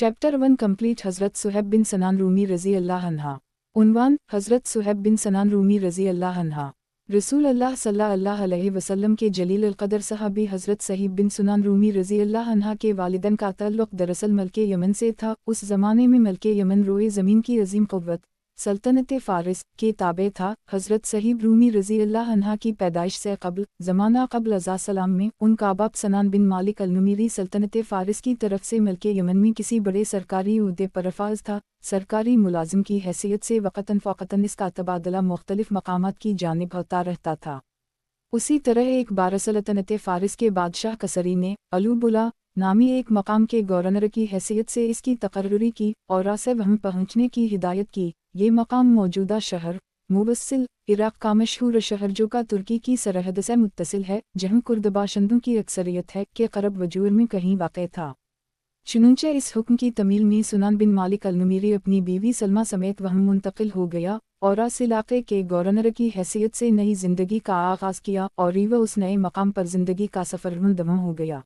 Chapter 1 complete हज़रत सुहैब बिन सनान रूमी रज़ी अल्लाह अन्हा। उन्वान हज़रत सुहैब बिन सनान रूमी रज़ी अल्लाह अन्हा रसूल अल्लाह सल्लल्लाहु अलैहि वसल्लम के जलील अल-क़दर सहाबी हज़रत सहीब बिन सनान रूमी रज़ी अल्लाह अन्हा के वालिदैन का ताल्लुक़ दरअसल मल्के यमन से था। उस ज़माने में मल्के यमन रोए ज़मीन की अज़ीम क़ुव्वत सल्तनत फ़ारिस के ताबे था। हज़रत सहीब रूमी रज़ी अल्लाह अन्हा की पैदाइश से क़ब्ल ज़माना क़ब्ल अज़ा में उनका बाप सनान बिन मालिक अल-नुमीरी सल्तनत फ़ारिस की तरफ से मल्के यमन में किसी बड़े सरकारी ओहदे पर फाज़ था। सरकारी मुलाजिम की हैसियत से वक़्तन फ़ौक़तन इसका तबादला मुख्तलिफ़ मकामात की जानिब होता रहता था। उसी तरह एक बार सल्तनत फ़ारिस के बादशाह कसरी ने अलूबुला नामी एक मकाम के गवर्नर की हैसियत से इसकी तकर्रुरी की और से वहाँ पहुँचने की हिदायत की। ये मकाम मौजूदा शहर मुवस्सिल इराक़ का मशहूर शहर जो का तुर्की की सरहद से मुत्तसिल है, जहाँ कुर्द बाशिंदों की अक्सरियत है के क़रब वजूर में कहीं वाक़ था। चुनांचे इस हुक्म की तमील में सुनान बिन मालिक अल-नुमीरी अपनी बीवी सलमा समेत वहाँ मुंतकिल हो गया और इस इलाक़े के गवर्नर की हैसियत से नई ज़िंदगी का आगाज़ किया और वह उस नए मकाम पर ज़िंदगी का सफ़र मुंदम हो गया।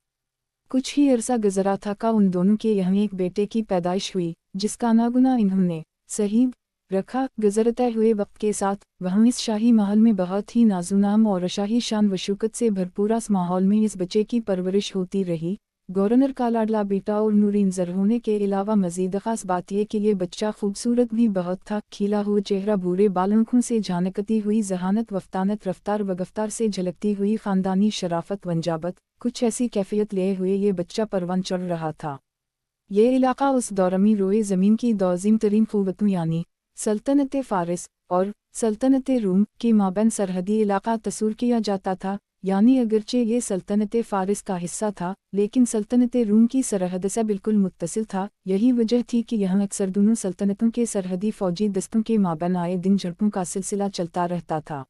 कुछ ही अरसा गुज़रा था का उन दोनों के यहाँ एक बेटे की पैदाइश हुई, जिसका नागुना इन्होंने सहीब रखा। गुज़रते हुए वक्त के साथ वहाँ इस शाही महल में बहुत ही नाजुनाम और शाही शान व शौकत से भरपूर इस माहौल में इस बच्चे की परवरिश होती रही। गवर्नर का लाडला बेटा और नूरीन ज़र होने के अलावा मज़ीद ख़ास बात यह कि ये बच्चा खूबसूरत भी बहुत था। खिला हुआ चेहरा, भूरे बाल, आँखों से झांकती हुई जहानत, वफ़्तानत, रफ्तार व गफ्तार से झलकती हुई ख़ानदानी शराफत वंजाबत, कुछ ऐसी कैफियत लिए हुए ये बच्चा परवान चढ़ रहा था। ये इलाक़ा उस दौर में रोए ज़मीन की दो अज़ीम तरीन क़ुव्वतों यानी सल्तनत फ़ारिस और सल्तनत रूम के माबैन सरहदी इलाक़ा तस्वूर किया जाता था। यानी अगरचे ये सल्तनत फ़ारिस का हिस्सा था, लेकिन सल्तनत रूम की सरहद से बिल्कुल मुत्तसिल था। यही वजह थी कि यहाँ अक्सर दोनों सल्तनतों के सरहदी फ़ौजी दस्तों के माबैन आए दिन झड़पों का सिलसिला चलता रहता था।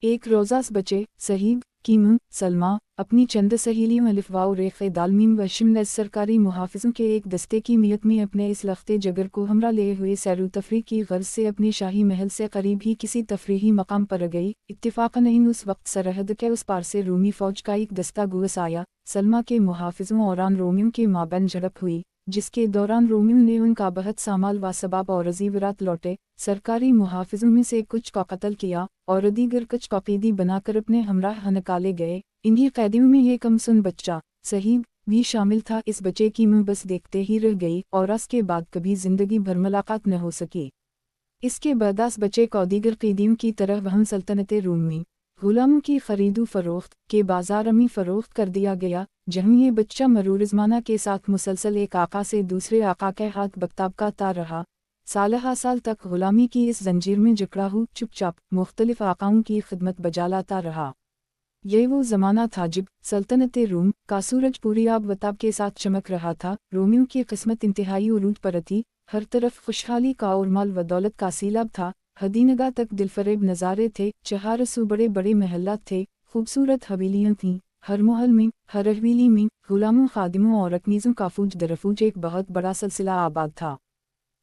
एक रोज़ास बचे सहीब कीम सलमा अपनी चंद सहेलियों अलिफ़ रेख़ दालमीम व शिमन सरकारी मुहाफ़िज़ों के एक दस्ते की मियत में अपने इस लख्ते जगर को हमरा ले हुए सैर तफरी की गर्ज से अपने शाही महल से करीब ही किसी तफरीही मकाम पर गई। इत्तिफ़ाक़न इन उस वक्त सरहद के उस पार से रूमी फ़ौज का एक दस्ता गुस आया। सलमा के मुहाफ़िज़ों और आन रोमियों के माबैन झड़प हुई, जिसके दौरान रोमियों ने उनका बहुत सामाल व सबाब और ज़ीवरात लौटे। सरकारी मुहाफ़िज़ों में से कुछ का कत्ल किया और दीगर कुछ का कैदी बनाकर अपने हमराह निकाले गए। इन्हीं कैदियों में ये कमसुन बच्चा सहीब भी शामिल था। इस बच्चे की मुँह बस देखते ही रह गई और उसके बाद कभी ज़िंदगी भर मुलाकात न हो सकी। इसके बर्दाश्त बच्चे को दीगर कैदियों की तरह वहाँ सल्तनत रूम में गुलामों की खरीदो फरोख्त के बाजार में फ़रोख्त कर दिया गया, जहाँ ये बच्चा मरूर ज़माना के साथ मुसलसल एक आका से दूसरे आका के हाथ बख्ताब करता रहा। साल साल तक गुलामी की इस जंजीर में जकड़ा हुआ चुपचाप मुख्तलिफ आकाओं की खिदमत बजा लाता रहा। यह वो ज़माना था जब सल्तनत रूम का सूरज पूरी आब वताब के साथ चमक रहा था। रोमियों की किस्मत इंतहाई उरूज पर थी, हर तरफ खुशहाली का और माल व दौलत का सीलाब था। हदीनगा तक दिलफरेब नज़ारे थे, 400 बड़े बड़े महल्लात थे, खूबसूरत हवेलियाँ थीं। हर महल में, हर हवेली में गुलामों, खादिमों और अकनीज़ों का फूज दरफूज एक बहुत बड़ा सिलसिला आबाद था।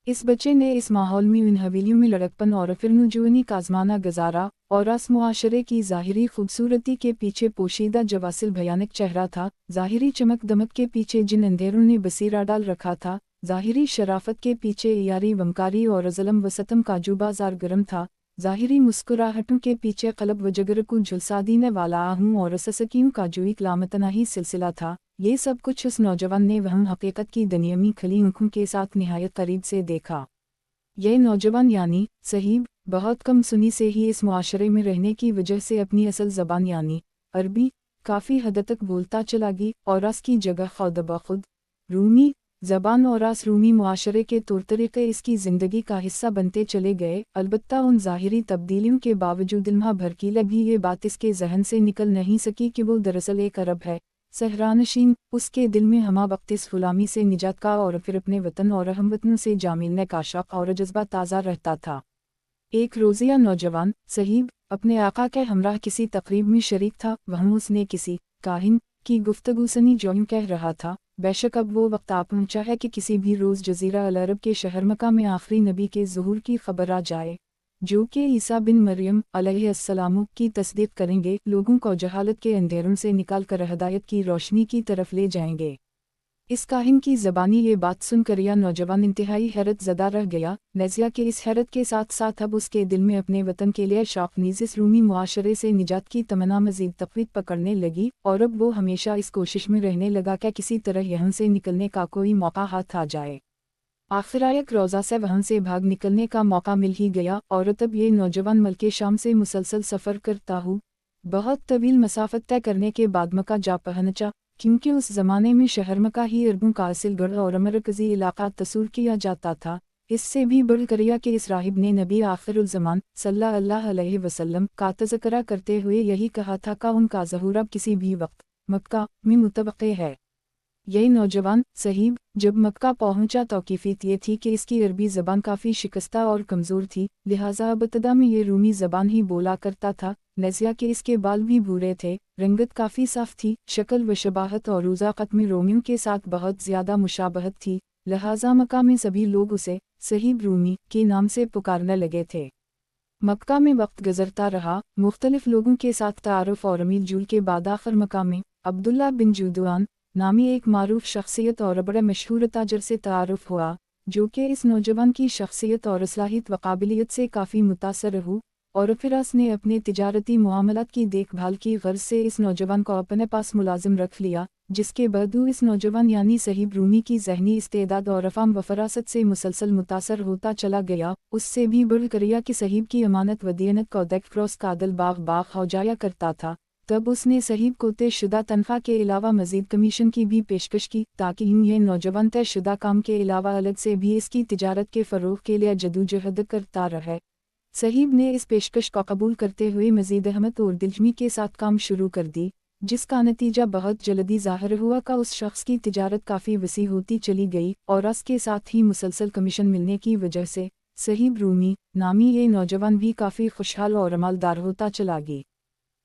इस बच्चे ने इस माहौल में इन हवेलियों में लड़कपन और फिरनुजुनी का ज़माना गुजारा और इस मुआशरे की ज़ाहिरी खूबसूरती के पीछे पोशीदा जवासिल भयानक चेहरा था। ज़ाहिरी चमक दमक के पीछे जिन अंधेरों ने बसीरा डाल रखा था, ज़ाहिरी शराफत के पीछे यारी वमकारी और ज़ुल्म व सतम का जो बाजार गर्म था, ज़ाहिरी मुस्कुराहटों के पीछे क़ल्ब व जगर को झुलसा देने वाला आहूं और ससकियों का जो एक लामतनाही सिलसिला था। ये सब कुछ उस नौजवान ने वहाँ हकीकत की दुनिया में खली आँखों के साथ निहायत करीब से देखा। यह नौजवान यानी सहीब बहुत कम सुनी से ही इस मुआशरे में रहने की वजह से अपनी असल ज़बान यानी अरबी काफ़ी हद तक बोलता चला गया और उसकी जगह खुद ब खुद रूमी ज़बान और आस रूमी मुआशरे के तौर तरीक़े इसकी ज़िंदगी का हिस्सा बनते चले गए। अलबत्ता उन ज़ाहिरी तब्दीलियों के बावजूद इल्मा भड़कीला भी ये बात इसके जहन से निकल नहीं सकी कि वो दरअसल एक अरब है सहरानशीन। उसके दिल में हमा वक्त इस ग़ुलामी से निजात का और फिर अपने वतन और हमवतनों से जा मिलने का शौक़ और जज्बा ताज़ा रहता था। एक रोज़िया नौजवान सहीब अपने आका के हमराह किसी तकरीब में शरीक था। वहाँ उसने किसी काहिन की गुफ्तगू सुनी जो यूं कह रहा था, बेशक अब वो वक्त आ पहुँचा है कि किसी भी रोज़ जज़ीरा अल अरब के शहर मक्का में आखिरी नबी के ज़ुहूर की खबर आ जाए, जो कि ईसा बिन मरियम अलैहिस्सलाम की तस्दीक करेंगे, लोगों को जहालत के अंधेरों से निकाल कर हिदायत की रोशनी की तरफ ले जाएंगे। इस काहिन की ज़बानी ये बात सुनकर यह नौजवान इंतहाई हैरत ज़दा रह गया। नज़िया के इस हैरत के साथ साथ अब उसके दिल में अपने वतन के लिए शौक़ नीज़ इस रूमी मुआशरे से निजात की तमन्ना मज़ीद तक़वीत पकड़ने लगी, और अब वो हमेशा इस कोशिश में रहने लगा कि किसी तरह यहाँ से निकलने का कोई मौका हाथ आ जाए। आखिर एक रोज़ा से वहाँ से भाग निकलने का मौका मिल ही गया, और तब ये नौजवान मल्के शाम से मुसलसल सफ़र करता हूँ बहुत तवील मसाफत तय करने के बाद मक्का जा पहुँचा, क्योंकि उस ज़माने में शहर मक्का ही अरबों का असल गढ़ और मरकज़ी इलाका तस्वूर किया जाता था। इससे भी बढ़कर यह कि इस राहिब ने नबी आखिरुल ज़मान सल्लल्लाहु अलैहि वसल्लम का तज़किरा करते हुए यही कहा था कि उनका ज़हूर अब किसी भी वक्त मक्का में मुतवक्के है। यही नौजवान सहीब जब मक्का पहुंचा तो कैफियत ये थी कि इसकी अरबी ज़बान काफ़ी शिकस्ता और कमज़ोर थी, लिहाजा इब्तिदा में ये रूमी ज़बान ही बोला करता था। नज़िया के इसके बाल भी भूरे थे, रंगत काफ़ी साफ़ थी, शक्ल व शबाहत और रूज़ाक़त में रोमियों के साथ बहुत ज़्यादा मुशाबहत थी, लिहाजा मक्का में सभी लोग उसे सहीब रूमी के नाम से पुकारने लगे थे। मक्का में वक्त गुज़रता रहा, मुख्तलिफ लोगों के साथ तारुफ और अमील जुल के बाद आखिर मक्का में अब्दुल्ला बिन जुदवान नामी एक मारूफ शख्सियत और बड़े मशहूर ताजर से तारुफ हुआ, जो कि इस नौजवान की शख्सियत और सलाहियत व काबिलियत से काफ़ी मुतासर हुआ, और फिर उसने अपने तिजारती मामलात की देखभाल की गर्ज से इस नौजवान को अपने पास मुलाजिम रख लिया, जिसके बाद इस नौजवान यानी सहीब रूमी की ज़हनी इस्तेदाद और अफ़ाम व फरासत से मुसलसल मुतासर होता चला गया। उससे भी बढ़कर यह कि सहीब की अमानत व दीनत को देख क्रॉस का दिल बाग बाग हो जाया करता था। तब उसने सहीब को तयशुदा तनख्वाह के अलावा मज़ीद कमीशन की भी पेशकश की, ताकि यह नौजवान तयशुदा काम के अलावा अलग से भी इसकी तिजारत के फ़रोग़ के लिए जदोजहद करता रहे। सहीब ने इस पेशकश को कबूल करते हुए मज़ीद अहमत और दिलजमी के साथ काम शुरू कर दी, जिसका नतीजा बहुत जल्दी ज़ाहिर हुआ कि उस शख्स की तिजारत काफ़ी वसी होती चली गई, और उसके साथ ही मुसलसल कमीशन मिलने की वजह से सहीब रूमी नामी ये नौजवान भी काफ़ी खुशहाल और अमलदार होता चला गया।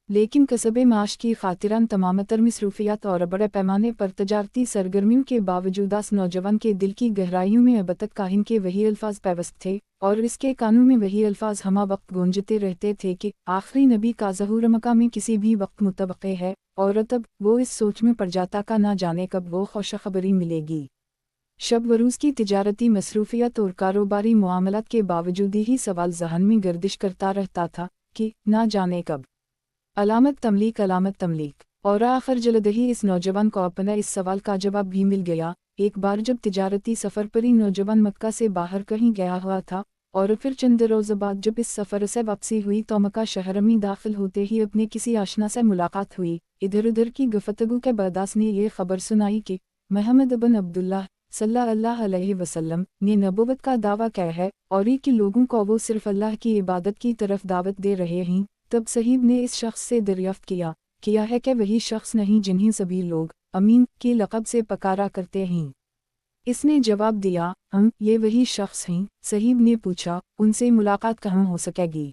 लेकिन कसबे माश की खातिरान तमामतर मसरूफियात और बड़े पैमाने पर तजारती सरगर्मियों के बावजूद इस नौजवान के दिल की गहराइयों में अब तक काहिन के वही अल्फाज पैवस्त थे, और इसके कानों में वही अल्फाज हमा वक्त गूंजते रहते थे कि आखिरी नबी का ज़हूर मक्का में किसी भी वक्त मुतवक्के है, और तब वो इस सोच में पड़ जाता का ना जाने कब वो खुशखबरी मिलेगी। शब वरूज़ की तिजारती मसरूफियत और कारोबारी मामलात के बावजूद ही सवाल ज़हन में गर्दिश करता रहता था कि ना जाने कब अलामत तमलीक, और आखिर जल्द ही इस नौजवान को अपना इस सवाल का जवाब भी मिल गया। एक बार जब तिजारती सफ़र पर ही नौजवान मक्का से बाहर कहीं गया हुआ था, और फिर चंद रोज़ बाद जब इस सफ़र से वापसी हुई तो मक्का शहर में दाखिल होते ही अपने किसी आशना से मुलाकात हुई। इधर उधर की गुफ्तगू के बाद उसने ये खबर सुनाई कि मोहम्मद बिन अब्दुल्लाह सल्लल्लाहु अलैहि वसल्लम ने नबूवत का दावा किया है, और ये कि लोगों को वो सिर्फ अल्लाह की इबादत की तरफ दावत दे रहे हैं। तब सहीब ने इस शख्स से दरियाफ्त किया है कि वही शख्स नहीं जिन्हें सभी लोग अमीन के लक़ब से पुकारा करते हैं। इसने जवाब दिया, हम ये वही शख्स हैं। सहीब ने पूछा, उनसे मुलाकात कहाँ हो सकेगी?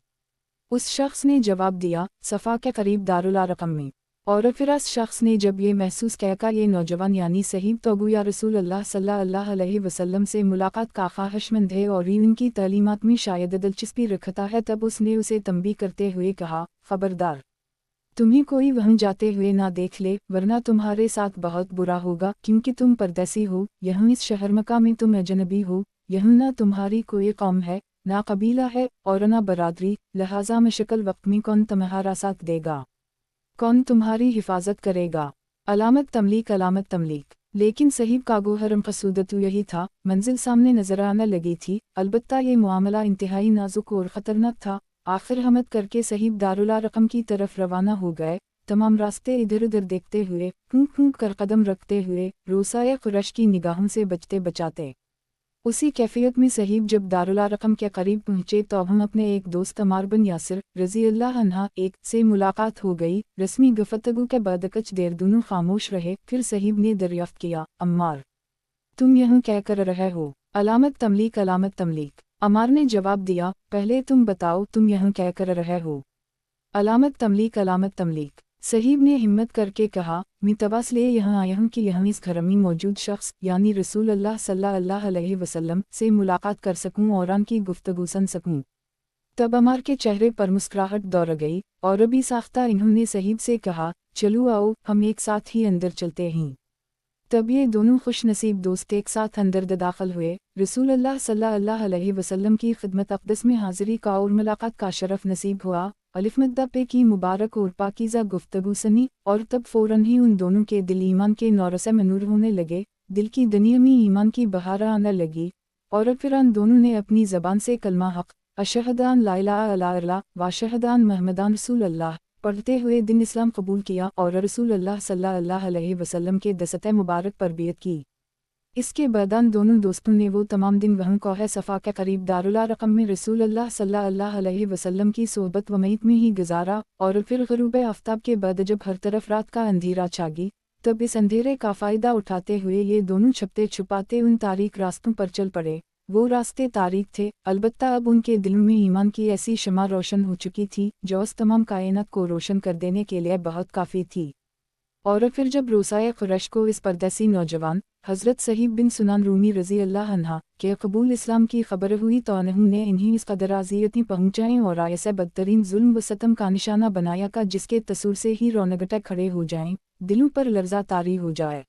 उस शख्स ने जवाब दिया, सफ़ा के करीब दारुल अरक़म में। और फिर उस शख्स ने जब ये महसूस किया कि ये नौजवान यानी सहीब तो गोया रसूल अल्लाह सल्लल्लाहु अलैहि वसल्लम से मुलाकात का ख्वाहिशमंद है और उनकी तालीमात में शायद दिलचस्पी रखता है, तब उसने उसे तंबीह करते हुए कहा, खबरदार, तुम्हें कोई वहाँ जाते हुए ना देख ले, वरना तुम्हारे साथ बहुत बुरा होगा, क्योंकि तुम परदेसी हो। यहाँ इस शहर मक्का में तुम अजनबी हो। यहाँ ना तुम्हारी कोई कौम है, ना कबीला है, और ना बरादरी, लिहाजा मुश्किल वक्त में कौन तुम्हारा साथ देगा, कौन तुम्हारी हिफाजत करेगा? अलामत तमलीक। लेकिन सहीब का गोहर मकसूद यही था। मंजिल सामने नजर आने लगी थी, अलबत्ता ये मामला इंतहाई नाजुक और ख़तरनाक था। आखिर हमत करके सहीब दारुल अरक़म की तरफ रवाना हो गए, तमाम रास्ते इधर उधर देखते हुए, फूंक फूंक कर कदम रखते हुए, रोसाए क़ुरैश की निगाहों से बचते बचाते। उसी कैफियत में सहीब जब दारुल अरक़म के करीब पहुँचे तो हम अपने एक दोस्त अम्मार बिन यासिर रज़ियल्लाहु अन्हा एक से मुलाकात हो गई। रस्मी गुफ्तगू के बाद कुछ देर दोनों खामोश रहे, फिर सहीब ने दरियाफ्त किया, अम्मार, तुम यहाँ क्या कर रहे हो? अलामत तमलीक। अम्मार ने जवाब दिया, पहले तुम बताओ तुम यहाँ क्या कर रहे हो? अलामत तमलीक। सहीब ने हिम्मत करके कहा, मैं तवास ले यहाँ आया हूँ कि यहाँ इस घर में मौजूद शख्स यानी रसूल अल्लाह सल्लल्लाहु अलैहि वसल्लम से मुलाकात कर सकूँ और उनकी गुफ्तगू सुन सकूँ। तब अम्मार के चेहरे पर मुस्कुराहट दौड़ गई, और अभी साख्ता इन्होंने सहीब से कहा, चलो आओ, हम एक साथ ही अंदर चलते हैं। तब ये दोनों खुश नसीब दोस्त एक साथ अंदर दाखिल हुए। रसूल अल्लाह सल्लल्लाहु अलैहि वसल्लम की खिदमत अक़दस में हाज़िरी का और मुलाकात का शरफ नसीब हुआ। अलिफ मद्दा पे की मुबारक और पाकीज़ा गुफ्तगू सनी, और तब फ़ौरन ही उन दोनों के दिल ईमान के नौर से मनूर होने लगे, दिल की दुनिया में ईमान की बहार आने लगी, और फिर उन दोनों ने अपनी ज़बान से कलमा हक़ अशहदान ला इलाहा इल्लल्लाह व अशहदान मुहम्मदान रसूल अल्लाह पढ़ते हुए दिन इस्लाम कबूल किया और रसूल अल्लाह सल्लल्लाहु अलैहि वसल्लम के दस्तए मुबारक पर बियत की। इसके बाद दोनों दोस्तों ने वो तमाम दिन वहाँ कोह सफ़ा के करीब दारुल अरक़म में रसूल अल्लाह सल्लल्लाहु अलैहि वसल्लम की सोहबत व मईत में ही गुजारा। और फिर ग़ुरूब आफ्ताब के बाद जब हर तरफ रात का अंधेरा छा गई, तब इस अंधेरे का फ़ायदा उठाते हुए ये दोनों छुपते छुपाते उन तारीक रास्तों पर चल पड़े। वो रास्ते तारीक थे, अलबत्ता अब उनके दिलों में ईमान की ऐसी शमा रोशन हो चुकी थी जो उस तमाम कायनात को रोशन कर देने के लिए बहुत काफ़ी थी। और फिर जब रोसाए क़ुरैश को इस परदेसी नौजवान हज़रत सहीब बिन सुनान रूमी रज़ी अल्लाह अन्हा के कबूल इस्लाम की खबर हुई तो उन्होंने इन्हीं इस कदर अज़ियतें पहुँचाएँ और ऐसे बदतरीन जुल्म व सतम का निशाना बनाया का जिसके तसुर से ही रौनगटे खड़े हो जाएँ, दिलों पर लर्ज़ा तारी हो जाए।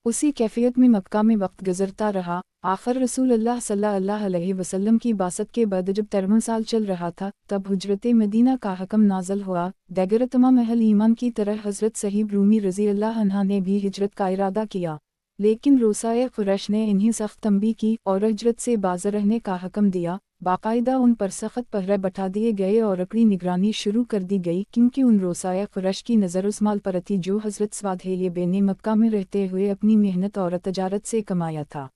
उसी कैफियत में मक्का में वक्त गुजरता रहा। आखिर रसूल अल्लाह सल्लल्लाहु अलैहि वसल्लम की बासत के बाद जब 13वां साल चल रहा था, तब हुजरत मदीना का हकम नाज़िल हुआ। दीगर तमाम अहल ईमान की तरह हज़रत सहीब रूमी रज़ी अल्लाह अन्हा ने भी हिजरत का इरादा किया, लेकिन रोसाए क़ुरैश ने इन्हें सख्त तंबीह की और हिजरत से बाज़ रहने का हकम दिया। बाकायदा उन पर सख्त पहरे बैठा दिए गए और अपनी निगरानी शुरू कर दी गई, क्योंकि उन रोसाए क़ुरैश की नज़र उस माल पर थी जो हज़रत स्वादहे ने मक्का में रहते हुए अपनी मेहनत और तजारत से कमाया था।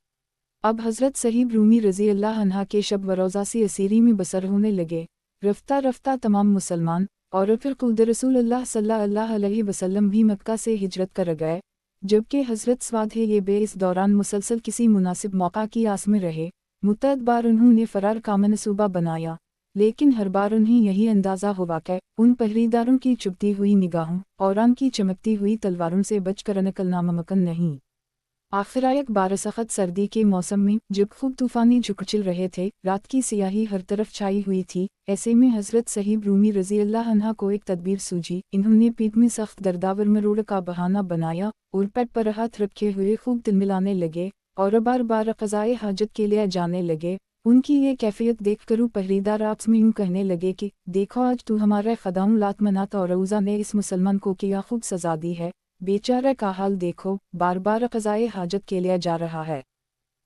अब हज़रत सहीब रूमी रज़ी अल्लाह अन्हा के शब व रोज़ा सी असीरी में बसर होने लगे। रफ्ता रफ्ता तमाम मुसलमान और फिर खुद रसूल अल्लाह सल्लल्लाहु अलैहि वसल्लम भी मक्का से हिजरत कर गए, जबकि हज़रत स्वादहे इस दौरान मुसलसल किसी मुनासिब मौका की आस में रहे। मुतअद्दिद बार उन्होंने फ़रार का मनसूबा बनाया, लेकिन हर बार उन्हें यही अंदाज़ा हुआ कि उन पहरेदारों की चुभती हुई निगाहों और उनकी चमकती हुई तलवारों से बचकर निकलना मुमकिन नहीं। आखिर एक बार सख्त सर्दी के मौसम में जब खूब तूफ़ानी झुकचिल रहे थे, रात की सियाही हर तरफ छाई हुई थी, ऐसे में हज़रत सहीब रूमी रज़ी अल्लाह अन्हा को एक तदबीर सूझी। इन्होंने पीठ में सख्त दर्दावर मरोड़ का बहाना बनाया और पेट पर हाथ रखे हुए खूब तिलमिलाने लगे और बार बार क़ज़ाए हाजत के लिए जाने लगे। उनकी ये कैफियत देख कर पहरेदार आपस में यूँ कहने लगे कि देखो, आज तो हमारे ख़दाऊं लात मनात और रऊज़ा ने इस मुसलमान को क्या खूब सज़ा दी है, बेचारे का हाल देखो, बार बार क़ज़ाए हाजत के लिए जा रहा है।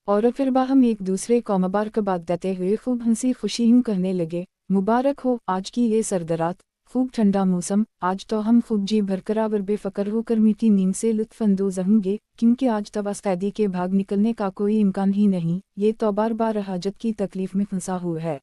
और फिर बाहम एक दूसरे को मुबारकबाद देते हुए खूब हंसी खुशी यूँ कहने लगे, मुबारक हो आज की ये सर्दरात, खूब ठंडा मौसम, आज तो हम खूब जी भरकर और बेफ़िक्र होकर मीठी नींद से लुत्फ़अंदोज़ होंगे, क्योंकि आज तवास कैदी के भाग निकलने का कोई इम्कान ही नहीं, ये तो बार बार हाजत की तकलीफ़ में फंसा हुआ है।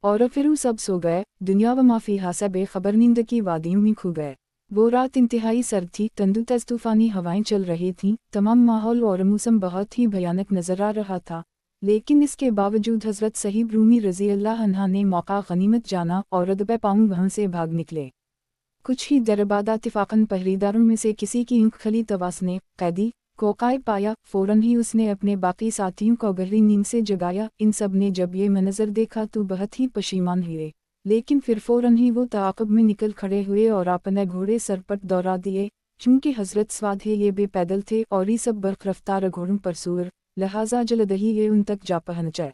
और फिर वो सब सो गए, दुनिया व माफ़ीहा से बेखबर नींद की वादियों में खो गए। वो रात इंतहाई सर्द थी, तंदु तेज़ तूफ़ानी हवाएं चल रही थीं, तमाम माहौल और मौसम बहुत ही भयानक नज़र आ रहा था, लेकिन इसके बावजूद हज़रत सहीब रूमी रज़ी अल्लाह अन्हा ने मौका गनीमत जाना और दबे पाँव वहाँ से भाग निकले। कुछ ही देर बाद इत्तिफ़ाक़न पहरेदारों में से किसी की ऊँख खली तवास ने कैदी को कायब पाया। फ़ौरन ही उसने अपने बाकी साथियों को गहरी नींद से जगाया। इन सब ने जब ये मंज़र देखा तो बहुत ही पशीमान हुए, लेकिन फिर फ़ौरन ही वो ताक़ब में निकल खड़े हुए और अपने घोड़े सर पर दौड़ा दिए। चूँकि हज़रत स्वादहे भी पैदल थे और ये सब बर्क़ रफ्तार घोड़ों पर सूर, लिहाजा जल्द ही ये उन तक जा पहुँचे।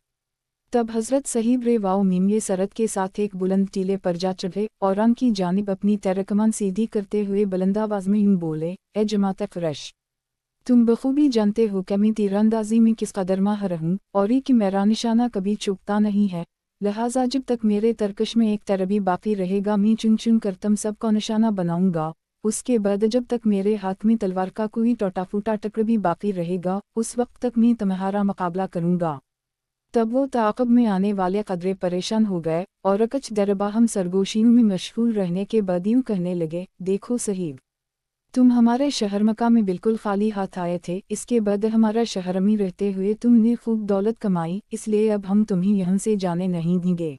तब हज़रत सहीब रेवाओ मीम ये सरत के साथ एक बुलंद टीले पर जा चढ़े और उनकी जानिब अपनी तैरकमान सीधी करते हुए बुलंद आवाज़ में यूँ बोले, ए जमात क़ुरैश, तुम बखूबी जानते हो कि मैं तीरंदाजी में किस कदर माहिर हूँ और ये कि मेरा निशाना कभी चूकता नहीं है, लिहाजा जब तक मेरे तरकश में एक तरबी बाकी रहेगा मैं चुन चुन कर तुम सबको निशाना बनाऊंगा। उसके बाद जब तक मेरे हाथ में तलवार का कोई टूटा फूटा टुकड़ा भी बाकी रहेगा, उस वक्त तक मैं तुम्हारा मुकाबला करूंगा। तब वो ताक़ब में आने वाले कदरे परेशान हो गए और कुछ देर बाहम सरगोशियों में मशगूल रहने के बाद यूँ कहने लगे, देखो सहीब, तुम हमारे शहर मक्का में बिल्कुल खाली हाथ आए थे, इसके बाद हमारा शहर में रहते हुए तुमने खूब दौलत कमाई, इसलिए अब हम तुम्हें यहाँ से जाने नहीं देंगे।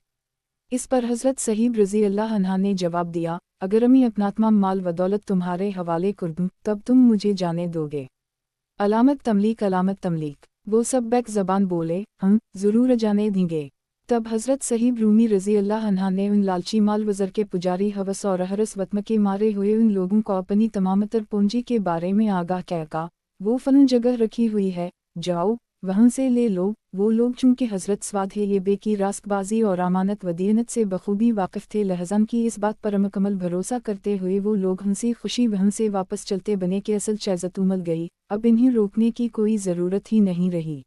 इस पर हज़रत सहीब रज़ी अल्लाह अन्हा ने जवाब दिया, अगर मैं अपना तमाम माल व दौलत तुम्हारे हवाले कर दूँ तब तुम मुझे जाने दोगे? अलामत तमलीक। वो सब बैक ज़बान बोले, हम ज़रूर जाने देंगे। तब हज़रत सहीब रूमी रज़ी अल्लाह अन्हा ने उन लालची माल वज़र के पुजारी हवस और हरस वत्म के मारे हुए उन लोगों को अपनी तमामतर पूंजी के बारे में आगाह कहका, वो फलन जगह रखी हुई है, जाओ वहाँ से ले लो। वो लोग चूँकि हज़रत स्वाद है ये बे की रास्तबाजी और अमानत व दीनत से बखूबी वाकिफ़ थे, लहज़ान की इस बात पर मुकम्मल भरोसा करते हुए वो लोग हंसी खुशी वहाँ से वापस चलते बने कि असल शहज़त उमल गई, अब इन्हें रोकने की कोई ज़रूरत ही नहीं रही।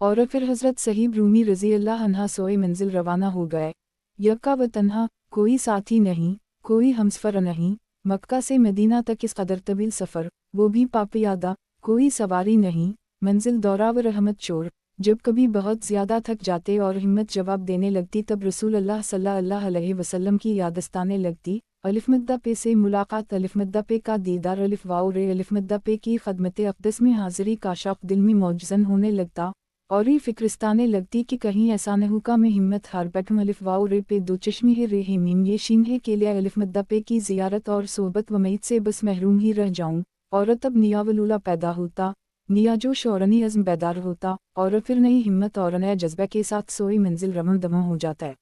और फिर हज़रत सहीब रूमी रज़ी अल्लाह अन्हा सोए मंजिल रवाना हो गए, यक्का व तन्हा, कोई साथी नहीं, कोई हमसफ़र नहीं। मक्का से मदीना तक इस कदर तवील सफ़र, वो भी पापियादा, कोई सवारी नहीं, मंजिल दौरा व रहमत चोर। जब कभी बहुत ज़्यादा थक जाते और हिम्मत जवाब देने लगती तब रसूल अल्लाह सल्लल्लाहु अलैहि वसल्लम की याद आने लगती। अलिफ मद्दा पे से मुलाकात, अलिफ मद्दा पे का दीदार, अलिफ वाओ रे, अलिफ मद्दा पे की खदमत अक़दस में हाज़िरी का शौक़ दिल में मौजज़न होने लगता और ये फ़िक्रिस्ताने लगती कि कहीं ऐसा न हुका में हिम्मत हार बैठूं। अलिफ वाओ रे पे दो चश्मी है, रे है मीम ये शीन है के लिए अलिफ मद्दा पे की ज़ियारत और सोहबत व मईद से बस महरूम ही रह जाऊं। और तब नियावलूला पैदा होता, निया जोश और नई अज़्म बेदार होता और फिर नई हिम्मत और नया जज्बे के साथ सोई मंजिल रमन दमन हो जाता है।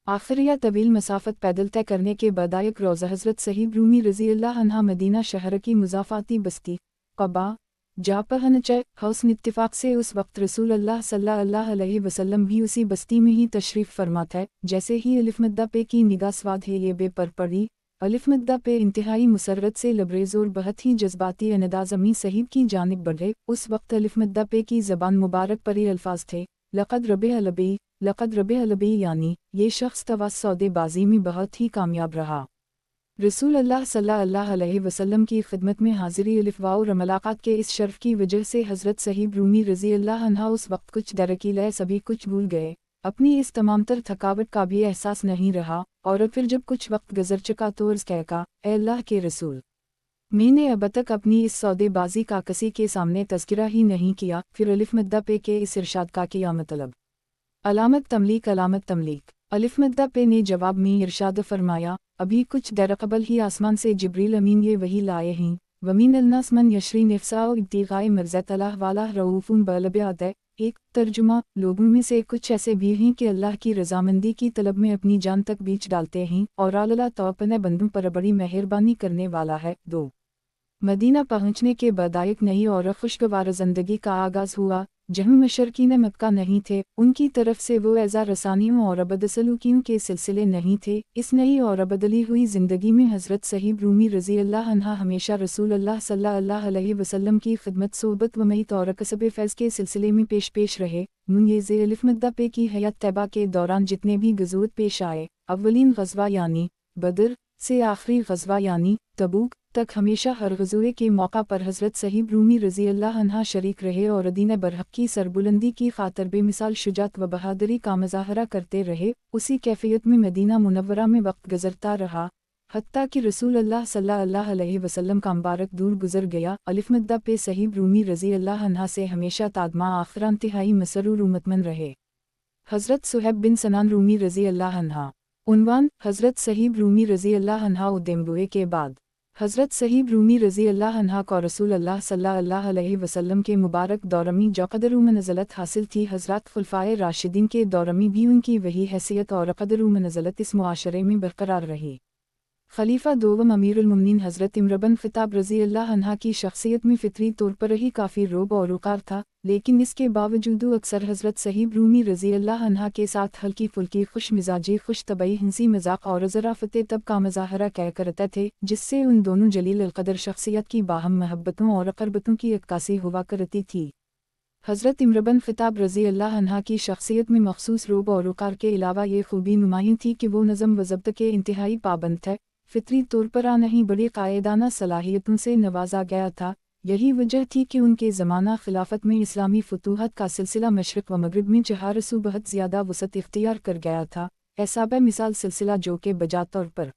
आखिर या तवील मसाफत पैदल तय करने के बदायक रोज़ा हज़रत सहीब रूमी रज़ी अल्लाह अन्हा मदीना शहर की मुज़ाफ़ाती बस्ती क़बा जा पहुँचे। हौसन इत्तिफ़ाक़ से उस वक्त रसूल अल्लाह सल्लल्लाहु अलैहि वसल्लम भी उसी बस्ती में ही तशरीफ़ फरमा थे। जैसे ही अलिफ मद्दा पे की निगाह स्वाद है ये बे पर पड़ी, अलिफ मद्दा पे इंतहाई मुसर्रत से लबरेज़ और बहुत ही जज्बाती अंदाज़ अमी सहीब की जानिब बढ़े। उस वक्त अलिफ मद्दा पे की ज़बान मुबारक पर ये अल्फाज थे, लक़द रबे अलबी, यानी ये शख्स तवा सौदेबाजी में बहुत ही कामयाब रहा। रसूल अल्लाह सल्लल्लाहु अलैहि वसल्लम की खिदमत में हाज़िरी अलिफ वाओ और मुलाकात के इस शर्फ़ की वजह से हज़रत सहीब रूमी रज़ी अल्लाह अन्हा उस वक्त कुछ दरकीले सभी कुछ भूल गए, अपनी इस तमाम तर थकावट का भी एहसास नहीं रहा। और फिर जब कुछ वक्त गुज़र चुका तो अर्ज़ कहका, ए अल्लाह के रसूल, मैंने अब तक अपनी इस सौदेबाजी का किसी के सामने तज़किरा ही नहीं किया। फिर अलिफ मद्दा पे के इस इरशाद का किया मतलब, अलामत तमलीक। अलिफ मद्दा पे ने जवाब में इरशाद फरमाया, अभी कुछ देर क़बल ही आसमान से जिब्रील अमीन ये वही लाए हैं, वमीन अन्नास मन यशरी नफ्सा व इब्तिगाए मर्ज़त अल्लाह वाला रऊफ़ुन बिल-इबाद। एक तर्जुमा, लोगों में से कुछ ऐसे भी हैं कि अल्लाह की रज़ामंदी की तलब में अपनी जान तक बीच डालते हैं और अल्लाह तो अपने बंदों पर बड़ी मेहरबानी करने वाला है। 2 मदीना पहुँचने के बदायक नई और खुशगवार ज़िंदगी का आगाज़ हुआ। जहाँ मशरकीन मक्का नहीं थे, उनकी तरफ से वो एज़ा रसानियों और बदसलूकियों के सिलसिले नहीं थे। इस नई और बदली हुई ज़िंदगी में हज़रत सहीब रूमी रज़ी अल्लाह अन्हा हमेशा रसूल अल्लाह सल्लल्लाहु अलैहि वसल्लम की खिदमत, सोहबत व मईत और कसब फैज़ के सिलसिले में पेश रहे। ये अलिफ मद्दा पे की हयात तैबा के दौरान जितने भी गज़वात पेश आए, अव्वलीन ग़ज़वा यानी बदर से आखिरी ग़ज़वा यानी तबूक तक, हमेशा हर ग़ज़वे के मौका पर हज़रत सहीब रूमी रज़ी अल्लाह अन्हा शरीक रहे और दीन बरहक़ की सरबुलंदी की ख़ातिर बेमिसाल शुजात व बहादुरी का मुज़ाहरा करते रहे। उसी कैफ़ियत में मदीना मुनव्वरा में वक्त गुज़रता रहा, हत्ता कि रसूल अल्लाह सल्लल्लाहु अलैहि वसल्लम का मुबारक दूर गुज़र गया। अलिफ मद्दा पे सहीब रूमी रज़ी अल्लाह अन्हा से हमेशा तादमा आखिरा इंतहाई मसरूर व मुतमन रहे। हज़रत सुहैब बिन सनान रूमी रज़ी अल्लाह अन्हा। उन्वान, हज़रत सहीब रूमी रज़ी अल्लाह अन्हा उद्दम्बुए के बाद हज़रत सहीब रूमी रज़ी अल्लाह अन्हा को रसूल अल्लाह सल्लल्लाहु अलैहि वसल्लम के मुबारक दौरमी जो क़दर व नज़लत हासिल थी, हज़रत खुलफ़ाए राशिदीन के दौरमी भी उनकी वही हैसियत और क़दर व नज़लत इस मुआशरे में बरकरार रही। खलीफा दोम अमीरुल मोमिनीन हज़रत इमर बिन ख़त्ताब रज़ी अल्लाह अन्हा की शख्सियत में फ़ितरी तौर पर ही काफ़ी रोब और वक़ार था, लेकिन इसके बावजूद अक्सर हज़रत सहीब रूमी रज़ी अल्लाह अन्हा के साथ हल्की फुल्की खुश मिजाजी, खुश तबई, हंसी मजाक और ज़राफ़त तब का मुज़ाहरा क्या करते थे, जिससे उन दोनों जलील अल-क़दर शख्सियत की बाहम महब्बतों और क़रबतों की अक्कासी हुआ करती थी। हज़रत इमर बिन ख़त्ताब रज़ी अल्लाह अन्हा की शख्सियत में मखसूस रोब और वक़ार के अलावा ये खूबी नुमायाँ थी कि वो नज़म व ज़ब्त के इंतहाई पाबंद थे, फितरी तौर पर नहीं बड़ी कायदाना सलाहियतों से नवाजा गया था। यही वजह थी कि उनके ज़माना खिलाफत में इस्लामी फतूहत का सिलसिला मशरक़ व मगरिब में चहारसू बहुत ज़्यादा वसत इख्तियार कर गया था। ऐसा मिसाल सिलसिला जो कि बजा तौर पर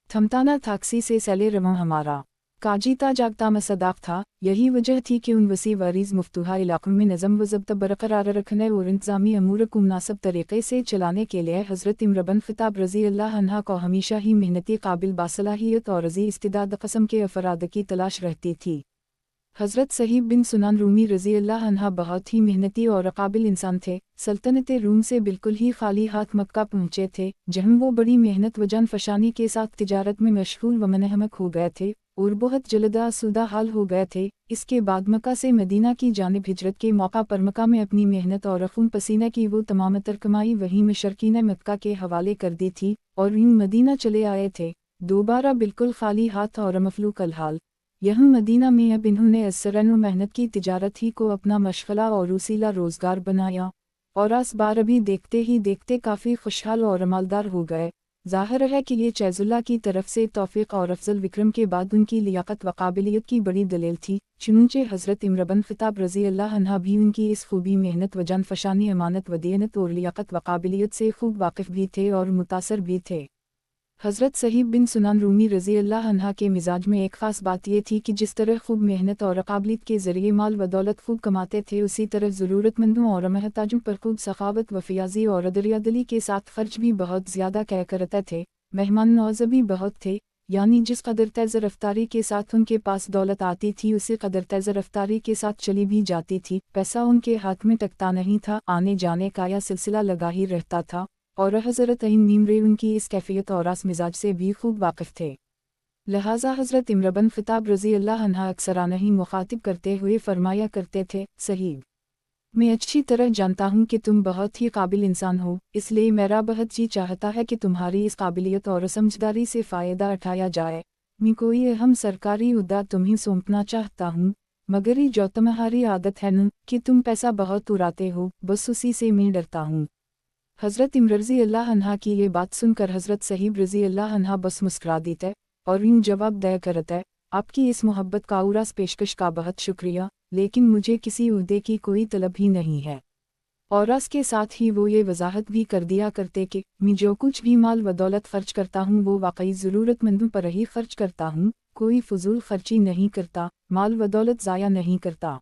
थमताना थाक्सी से सैले रवों हमारा काजीता जागता मसदाक था। यही वजह थी कि उन वसी वारीज़ मुफ्तूहा इलाक़ों में नज़म व ज़ब्त बरकरार रखने और इंतज़ामी अमूर को मुनासिब तरीक़े से चलाने के लिए हज़रत इमर बिन ख़त्ताब रज़ी अल्लाह अन्हा को हमेशा ही मेहनती, काबिल, बासलाहियत और रज़ी इस्तिदाद क़स्म के अफराद की तलाश रहती थी। हज़रत सहीब बिन सुनान रूमी रज़ी अल्लाह अन्हा बहुत ही मेहनती और काबिल इंसान थे। सल्तनत रूम से बिल्कुल ही खाली हाथ मक्का पहुँचे थे, जहाँ वो बड़ी मेहनत व जान फशानी के साथ तिजारत में मशगूल व मनहमक हो गए थे और बहुत जल्द आसूदा हाल हो गए थे। इसके बाद मक्का से मदीना की जानिब हिजरत के मौका पर मक्का में अपनी मेहनत और खून पसीना की वो तमाम तर कमाई वहीं मुशरकीन मक्का के हवाले कर दी थी और यूं मदीना चले आए थे, दोबारा बिल्कुल खाली हाथ और मफलूक अलहाल। यहाँ मदीना में अब इन्होंने असरन मेहनत की तिजारत ही को अपना मशगला और उसीला रोज़गार बनाया और इस बार अभी देखते ही देखते काफ़ी खुशहाल और मालदार हो गए। ज़ाहिर है कि ये चैज़ुल्लाह की तरफ से तौफ़ीक़ और अफजल विक्रम के बाद उनकी लियाकत व काबिलियत की बड़ी दलील थी। चुनूंचे हज़रत इम्र बिन ख़त्ताब रज़ी अल्लाह अन्हा भी उनकी इस खूबी मेहनत व जान फशानी अमानत व दीनत और लियाकत व काबिलियत से खूब वाकिफ़ भी थे और मुतासर भी थे। हज़रत सहीब बिन सुनान रूमी रज़ी अल्लाह अन्हा के मिजाज में एक ख़ास बात यह थी कि जिस तरह खूब मेहनत और काबिलियत के ज़रिए माल व दौलत खूब कमाते थे, उसी तरह ज़रूरतमंदों और महताजों पर खूब सखावत व फ़ियाज़ी और दरियादिली के साथ ख़र्च भी बहुत ज़्यादा किया करते थे। मेहमान नवाज़ भी बहुत थे, यानी जिस कदर तेज़ रफ्तारी के साथ उनके पास दौलत आती थी उसी कदर तेज़ रफ्तारी के साथ चली भी जाती थी। पैसा उनके हाथ में टकता नहीं था, आने जाने का यह सिलसिला लगा ही रहता था और हज़रत इम्र उनकी इस कैफियत और आस मिजाज से भी खूब वाकिफ़ थे। लिहाजा हज़रत इम्र बिन ख़त्ताब रज़ी अल्लाह अन्हा अक्सराना ही मुखातिब करते हुए फरमाया करते थे, सहीब, मैं अच्छी तरह जानता हूँ कि तुम बहुत ही काबिल इंसान हो, इसलिए मेरा बहुत जी चाहता है कि तुम्हारी इस काबिलियत और समझदारी से फ़ायदा उठाया जाए। मैं कोई अहम सरकारी उहदा तुम्हें सौंपना चाहता हूँ, मगर ये जो तुम्हारी आदत है न कि तुम पैसा बहुत उड़ाते हो, बस उसी से मैं डरता हूँ। हज़रत इम्र रज़ी अल्लाह अन्हा की ये बात सुनकर हज़रत सहीब रज़ी अल्लाह अन्हा बस मुस्कुरा देते और यूं जवाब दया करते, आपकी इस मोहब्बत का और इस पेशकश का बहुत शुक्रिया, लेकिन मुझे किसी उहदे की कोई तलब ही नहीं है। और इसके साथ ही वो ये वजाहत भी कर दिया करते कि मैं जो कुछ भी माल व दौलत खर्च करता हूँ वो वाकई ज़रूरतमंदों पर ही खर्च करता हूँ, कोई फजूल खर्ची नहीं करता, माल व दौलत ज़ाया नहीं करता।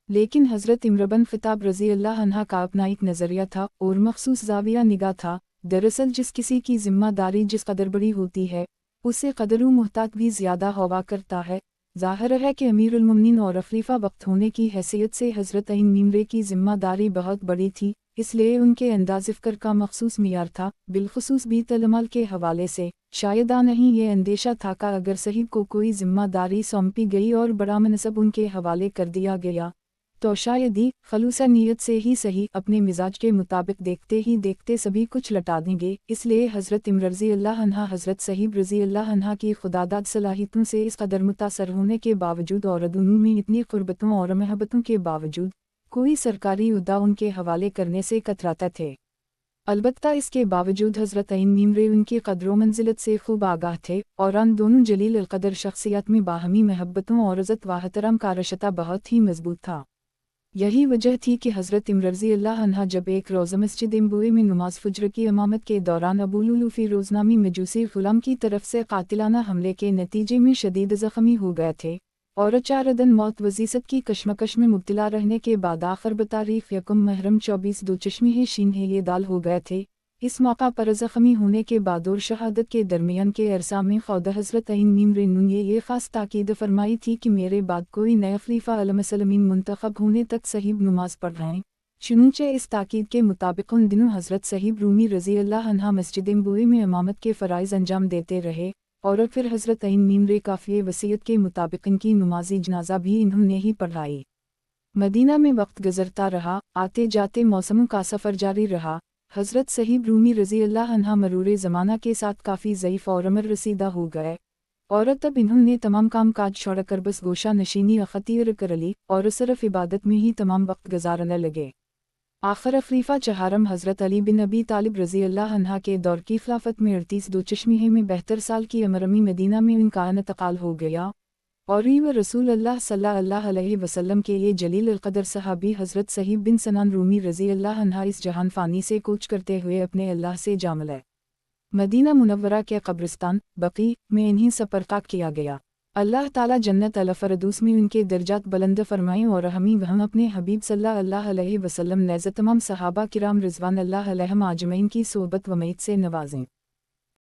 लेकिन हज़रत इम्र बिन ख़त्ताब रज़ी अल्लाह अन्हा का अपना एक नज़रिया था और मखसूस ज़ाविया निगाह था। दरअसल जिस किसी की ज़िम्मेदारी जिस कदर बड़ी होती है, उससे कदरों मुहतात भी ज़्यादा हुआ करता है। ज़ाहिर है कि अमीरुल मोमिनीन और खलीफा वक्त होने की हैसियत से हज़रत इम्र की ज़िम्मेदारी बहुत बड़ी थी, इसलिए उनके अंदाज़ फ़िक्र का मखसूस मियार था, बिलखुसूस बीतल-माल के हवाले से। शायद नहीं ये अंदेशा था कि अगर सहीब को कोई ज़िम्मेदारी सौंपी गई और बड़ा मनसब उनके हवाले कर दिया गया, तो शायद ही खलूसा नीयत से ही सही अपने मिजाज के मुताबिक देखते ही देखते सभी कुछ लटा देंगे। इसलिए हज़रत इम्र रज़ी अल्लाह अन्हा हज़रत सहीब रज़ी अल्लाह अन्हा की खुदादाद सलाहियतों से इस कदर मुतासर होने के बावजूद और दोनों में इतनी क़ुर्बतों और महब्बतों के बावजूद कोई सरकारी उहदा उनके हवाले करने से कतराते थे। अलबत्ता इसके बावजूद हज़रत इम्र उनकी क़द्र मंजिलत से खूब आगाह थे और उन दोनों जलील अलक़दर शख्सियत में बाहमी महब्बतों और इज़्ज़त व एहतराम का रिश्ता बहुत ही मजबूत था। यही वजह थी कि हज़रत इम्र रज़ी अल्लाह अन्हा जब एक रोज़ा मस्जिद नबवी में नमाज फज्र की इमामत के दौरान अबू लुलू फ़िरोज़ नामी मजूसी ग़ुलाम की तरफ से कातिलाना हमले के नतीजे में शदीद ज़ख्मी हो गए थे और 4 दिन मौत वज़ीसत की कशमकश में मुब्तला रहने के बाद आखिर बतारीख़ यकम मुहर्रम 24 दो चश्मे शीन है ये दाल हो गए थे। इस मौका पर ज़ख्मी होने के बाद और शहादत के दरमियान के अरसा में खुद हज़रत इम्र ने ये ख़ास ताकीद फरमाई थी कि मेरे बाद कोई नया खलीफा अलैहिस्सलाम मुंतखब होने तक सहीब नमाज पढ़ाएं। चुनूंचे इस ताकीद के मुताबिक उन दिनों हज़रत सहीब रूमी रज़ी अल्लाह अन्हा मस्जिद नबवी में इमामत के फ़राइज़ अंजाम देते रहे और फिर हज़रत इम्र काफ़ी वसीयत के मुताबिक इनकी नमाज़ी जनाजा भी इन्होंने ही पढ़ाई। मदीना में वक्त गुज़रता रहा, आते जाते मौसमों का सफ़र जारी रहा। हज़रत सहीब रूमी रज़ी अल्लाह अन्हा मरूर ज़माना के साथ काफ़ी ज़ईफ़ और उम्र रसीदा हो गए और तब इन्होंने तमाम काम काज छोड़कर बस गोशा नशीनी अख्तियार कर ली और सिर्फ इबादत में ही तमाम वक्त गुजारने लगे। आखिर खलीफा चहारम हज़रत अली बिन अबी तालिब रज़ी अल्लाह अन्हा के दौर की खिलाफत में 38 दो चश्मे में 72 साल की उम्र में मदीना में उनका इंतकाल हो गया और ये रसूल अल्लाह सल्लल्लाहु अलैहि वसल्लम के ये जलील अलक़दर सहाबी हज़रत सहीब बिन सनान रूमी रज़ी अल्लाह अन्हा इस जहान फ़ानी से कूच करते हुए अपने अल्लाह से जा मिले। मदीना मुनव्वरा के कब्रिस्तान बक़ी में इन्हीं सफ़रका किया गया। अल्लाह ताला जन्नत अल फ़रदौस में उनके दर्जात बुलंद फरमाएं और हमें वहाँ अपने हबीब सल्लल्लाहु अलैहि वसल्लम नेज़ तमाम सहाबा किराम रिज़वानुल्लाह अलैहिम अजमईन की सोहबत व मईत से नवाजें।